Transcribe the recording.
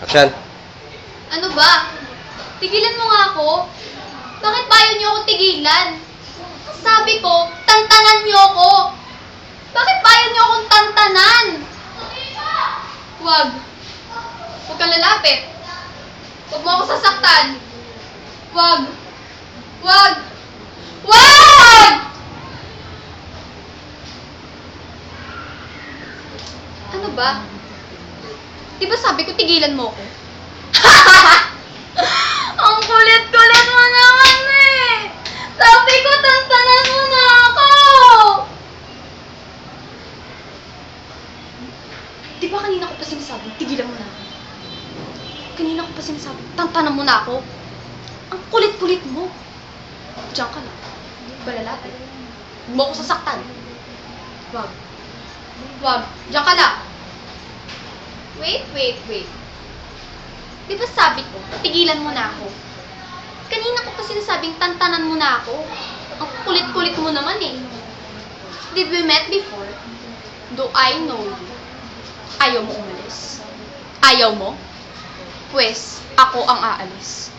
Action. Ano ba? Tigilan mo nga ako. Bakit ba ayaw niyo ako tigilan? Sabi ko, tantanan niyo ako. Bakit ba ayaw niyo akong tantanan? Huwag. Huwag kang lalapit. Huwag mo ako sasaktan. Huwag. Huwag. Huwag! Ano ba? Di ba sabi ko tigilan mo ako? Ang kulit-kulit mo naman eh! Sabi ko tantanan mo na ako! Di ba kanina ko pa sinasabi, tigilan mo na ako? Kanina ko pa sinasabi, tantanan mo na ako? Ang kulit-kulit mo. Diyan ka lang. Ba lalapit? Huwag mo ako sasaktan. Wag. Wag. Diyan ka lang. Wait. Di ba sabi ko, tigilan mo na ako? Kanina ko pa sinasabing tantanan mo na ako. Ang kulit-kulit mo naman eh. Did we met before? Do I know you? Ayaw mo umalis? Ayaw mo? Pwes, ako ang aalis.